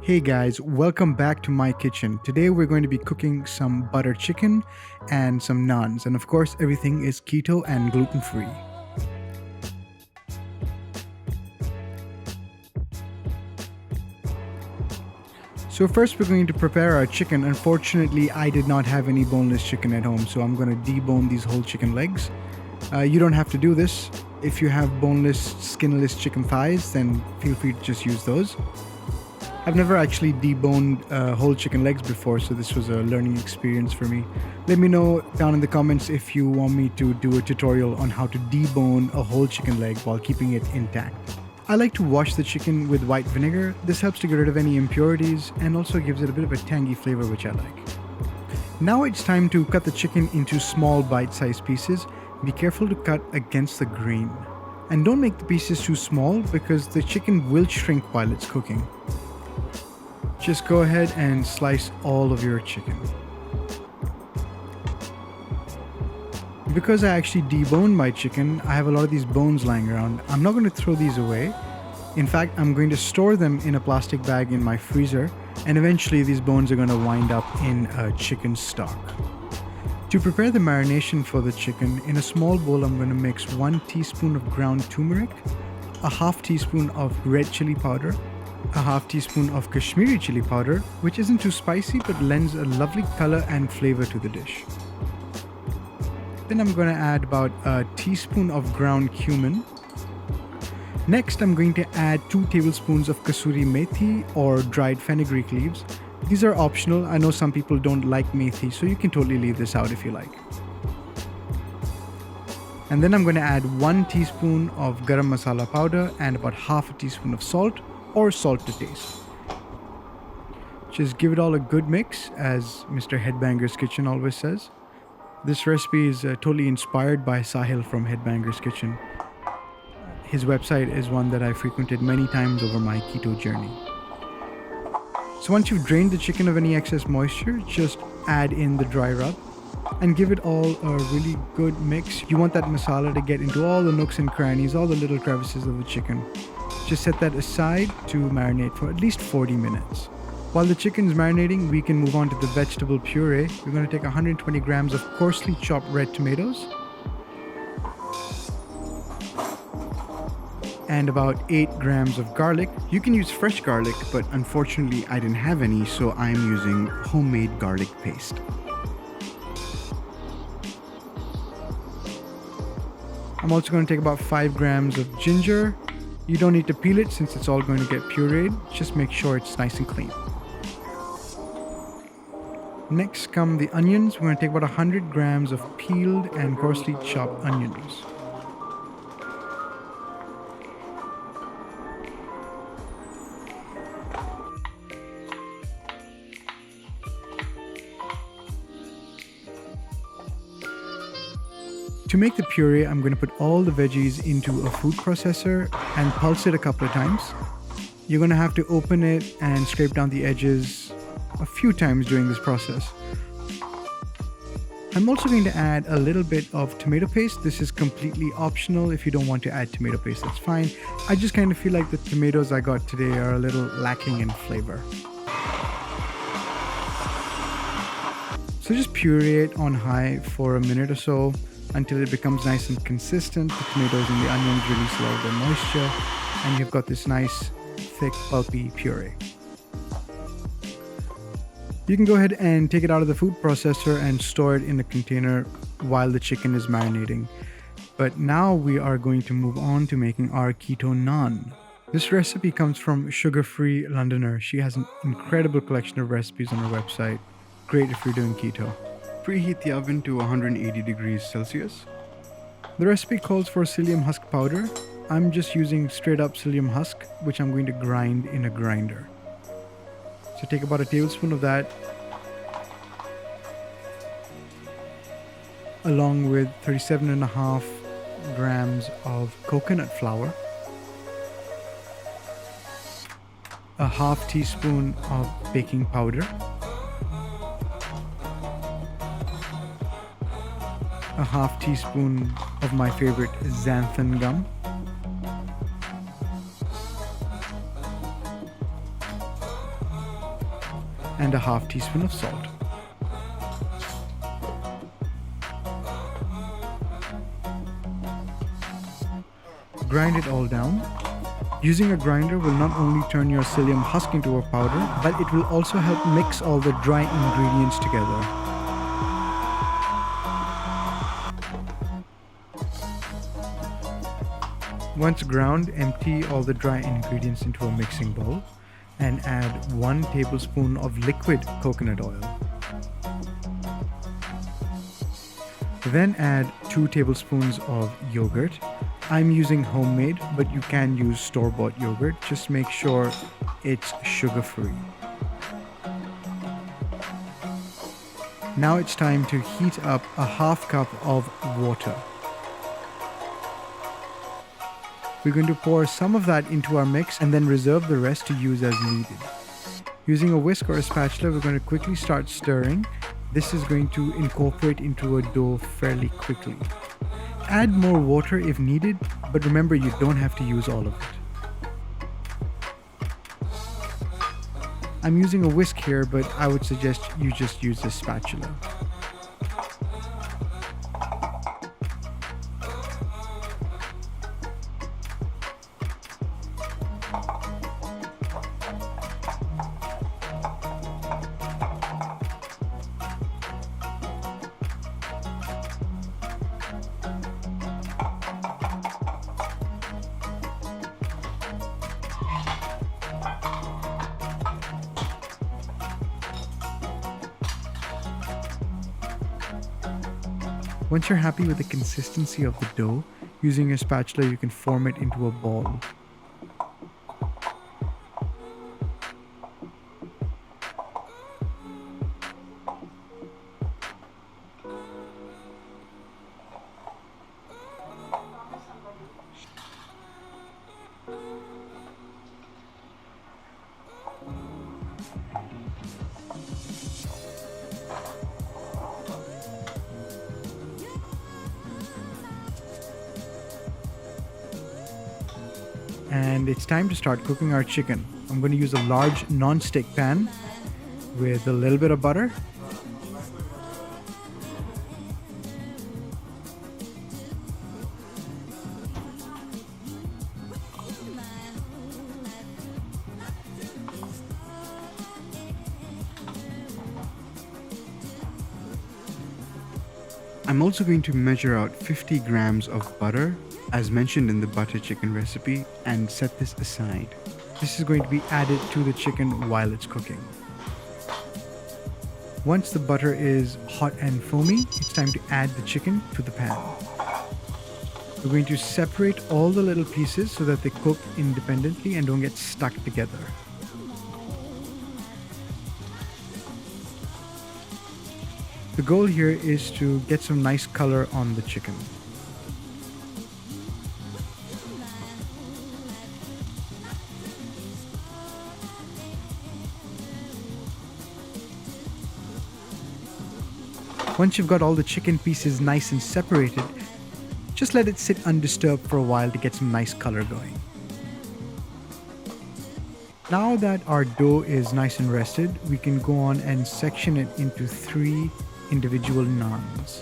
Hey guys, welcome back to my kitchen. Today we're going to be cooking some butter chicken and some naans, and of course, everything is keto and gluten free. So, first, we're going to prepare our chicken. Unfortunately, I did not have any boneless chicken at home, so I'm going to debone these whole chicken legs. You don't have to do this. If you have boneless, skinless chicken thighs, then feel free to just use those. I've never actually deboned whole chicken legs before, so this was a learning experience for me. Let me know down in the comments if you want me to do a tutorial on how to debone a whole chicken leg while keeping it intact. I like to wash the chicken with white vinegar. This helps to get rid of any impurities and also gives it a bit of a tangy flavor, which I like. Now it's time to cut the chicken into small bite-sized pieces. Be careful to cut against the grain. And don't make the pieces too small because the chicken will shrink while it's cooking. Just go ahead and slice all of your chicken. Because I actually deboned my chicken, I have a lot of these bones lying around. I'm not going to throw these away. In fact, I'm going to store them in a plastic bag in my freezer, and eventually these bones are going to wind up in a chicken stock. To prepare the marination for the chicken, in a small bowl I'm going to mix 1 teaspoon of ground turmeric, a half teaspoon of red chili powder, a half teaspoon of Kashmiri chili powder, which isn't too spicy but lends a lovely color and flavor to the dish. Then I'm going to add about a teaspoon of ground cumin. Next, I'm going to add 2 tablespoons of kasuri methi or dried fenugreek leaves. These are optional. I know some people don't like methi, so you can totally leave this out if you like. And then I'm going to add 1 teaspoon of garam masala powder and about half a teaspoon of salt or salt to taste. Just give it all a good mix, as Mr. Headbangers Kitchen always says. This recipe is totally inspired by Sahil from Headbangers Kitchen. His website is one that I frequented many times over my keto journey. So once you've drained the chicken of any excess moisture, just add in the dry rub and give it all a really good mix. You want that masala to get into all the nooks and crannies, all the little crevices of the chicken. Just set that aside to marinate for at least 40 minutes. While the chicken's marinating, we can move on to the vegetable puree. We're going to take 120 grams of coarsely chopped red tomatoes and about 8 grams of garlic. You can use fresh garlic, but unfortunately I didn't have any, so I'm using homemade garlic paste. I'm also going to take about 5 grams of ginger. You don't need to peel it since it's all going to get pureed. Just make sure it's nice and clean. Next come the onions. We're going to take about 100 grams of peeled and coarsely chopped onions. To make the puree, I'm going to put all the veggies into a food processor and pulse it a couple of times. You're going to have to open it and scrape down the edges a few times during this process. I'm also going to add a little bit of tomato paste. This is completely optional. If you don't want to add tomato paste, that's fine. I just kind of feel like the tomatoes I got today are a little lacking in flavor. So just puree it on high for a minute or so until it becomes nice and consistent. The tomatoes and the onions release a lot of the moisture, and you've got this nice, thick, pulpy puree. You can go ahead and take it out of the food processor and store it in a container while the chicken is marinating. But now we are going to move on to making our Keto Naan. This recipe comes from Sugar-Free Londoner. She has an incredible collection of recipes on her website. Great if you're doing keto. Preheat the oven to 180 degrees Celsius. The recipe calls for psyllium husk powder. I'm just using straight up psyllium husk, which I'm going to grind in a grinder. So take about a tablespoon of that, along with 37.5 grams of coconut flour, a half teaspoon of baking powder, a half teaspoon of my favorite xanthan gum, and a half teaspoon of salt. Grind it all down. Using a grinder will not only turn your psyllium husk into a powder, but it will also help mix all the dry ingredients together. Once ground, empty all the dry ingredients into a mixing bowl and add 1 tablespoon of liquid coconut oil. Then add 2 tablespoons of yogurt. I'm using homemade, but you can use store-bought yogurt. Just make sure it's sugar-free. Now it's time to heat up a half cup of water. We're going to pour some of that into our mix and then reserve the rest to use as needed. Using a whisk or a spatula, we're going to quickly start stirring. This is going to incorporate into a dough fairly quickly. Add more water if needed, but remember you don't have to use all of it. I'm using a whisk here, but I would suggest you just use a spatula. Once you're happy with the consistency of the dough, using a spatula you can form it into a ball. And it's time to start cooking our chicken. I'm going to use a large non-stick pan with a little bit of butter. I'm also going to measure out 50 grams of butter as mentioned in the butter chicken recipe and set this aside. This is going to be added to the chicken while it's cooking. Once the butter is hot and foamy, it's time to add the chicken to the pan. We're going to separate all the little pieces so that they cook independently and don't get stuck together. The goal here is to get some nice color on the chicken. Once you've got all the chicken pieces nice and separated, just let it sit undisturbed for a while to get some nice color going. Now that our dough is nice and rested, we can go on and section it into 3 individual naans.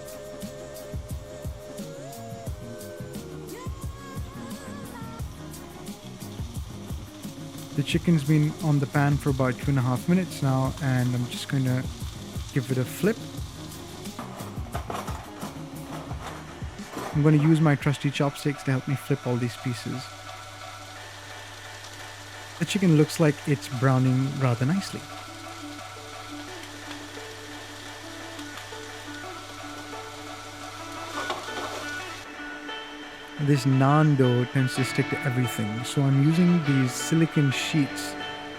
The chicken's been on the pan for about 2.5 minutes now, and I'm just going to give it a flip. I'm going to use my trusty chopsticks to help me flip all these pieces. The chicken looks like it's browning rather nicely. This naan dough tends to stick to everything, so I'm using these silicone sheets.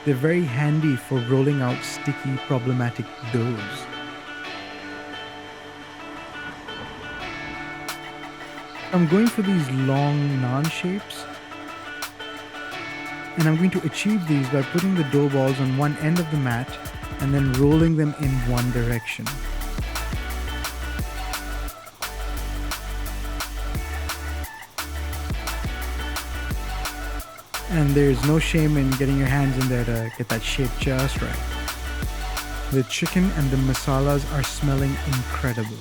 They're very handy for rolling out sticky, problematic doughs. I'm going for these long naan shapes, and I'm going to achieve these by putting the dough balls on one end of the mat and then rolling them in one direction. And there's no shame in getting your hands in there to get that shape just right. The chicken and the masalas are smelling incredible.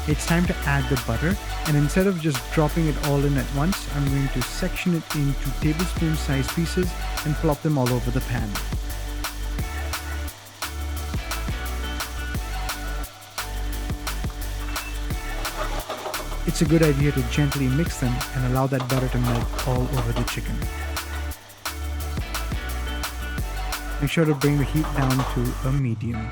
It's time to add the butter, and instead of just dropping it all in at once, I'm going to section it into tablespoon sized pieces and plop them all over the pan. It's a good idea to gently mix them and allow that butter to melt all over the chicken. Make sure to bring the heat down to a medium.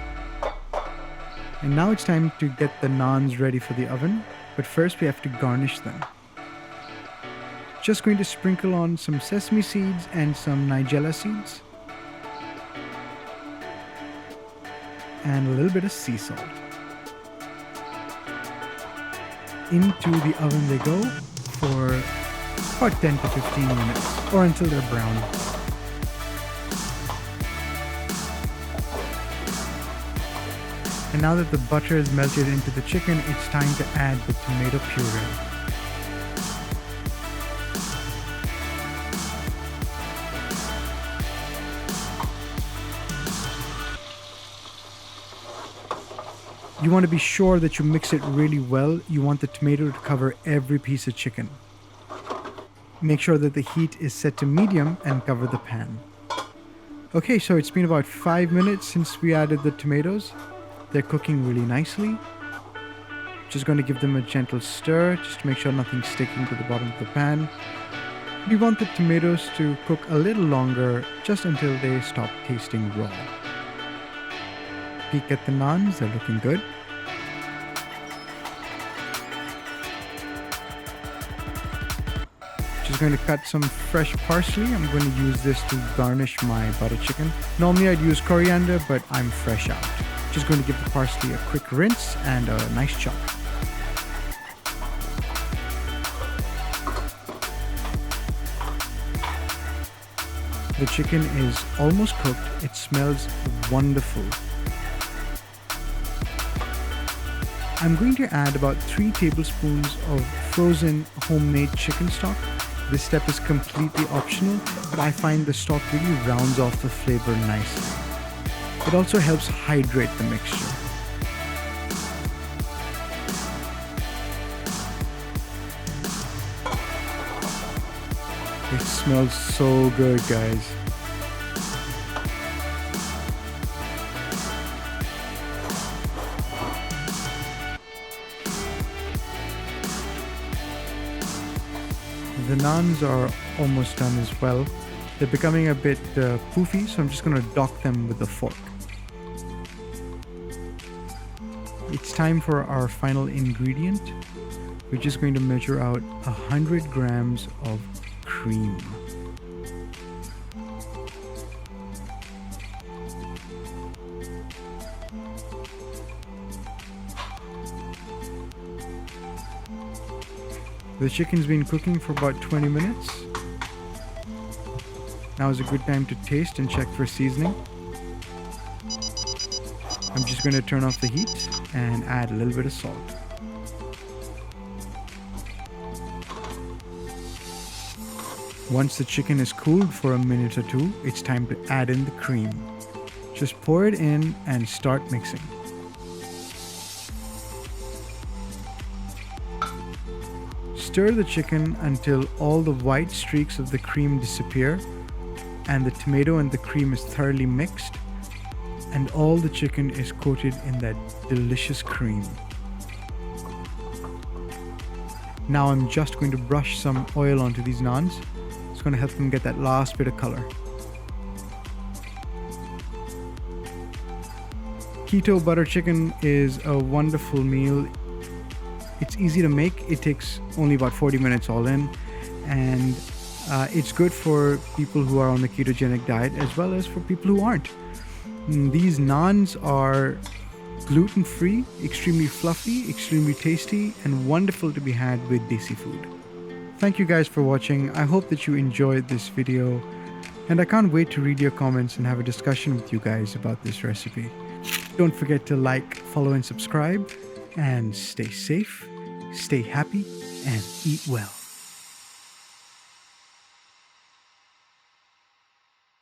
And now it's time to get the naans ready for the oven, but first we have to garnish them. Just going to sprinkle on some sesame seeds and some nigella seeds. And a little bit of sea salt. Into the oven they go for about 10 to 15 minutes or until they're brown. And now that the butter is melted into the chicken, it's time to add the tomato puree. You want to be sure that you mix it really well. You want the tomato to cover every piece of chicken. Make sure that the heat is set to medium and cover the pan. Okay, so it's been about 5 minutes since we added the tomatoes. They're cooking really nicely. Just going to give them a gentle stir just to make sure nothing's sticking to the bottom of the pan. We want the tomatoes to cook a little longer, just until they stop tasting raw. Peek at the naans, they're looking good. Just going to cut some fresh parsley. I'm going to use this to garnish my butter chicken. Normally I'd use coriander, but I'm fresh out. Just going to give the parsley a quick rinse and a nice chop. The chicken is almost cooked. It smells wonderful. I'm going to add about 3 tablespoons of frozen homemade chicken stock. This step is completely optional, but I find the stock really rounds off the flavor nicely. It also helps hydrate the mixture. It smells so good, guys. The naans are almost done as well. They're becoming a bit poofy, so I'm just going to dock them with a fork. It's time for our final ingredient. We're just going to measure out 100 grams of cream. The chicken's been cooking for about 20 minutes. Now is a good time to taste and check for seasoning. I'm just going to turn off the heat and add a little bit of salt. Once the chicken is cooled for a minute or two, it's time to add in the cream. Just pour it in and start mixing. Stir the chicken until all the white streaks of the cream disappear and the tomato and the cream is thoroughly mixed and all the chicken is coated in that delicious cream. Now I'm just going to brush some oil onto these naans. It's going to help them get that last bit of color. Keto butter chicken is a wonderful meal. It's easy to make. It takes only about 40 minutes all in, and it's good for people who are on the ketogenic diet as well as for people who aren't. These naans are gluten-free, extremely fluffy, extremely tasty, and wonderful to be had with desi food. Thank you guys for watching. I hope that you enjoyed this video, and I can't wait to read your comments and have a discussion with you guys about this recipe. Don't forget to like, follow, and subscribe, and stay safe, stay happy, and eat well.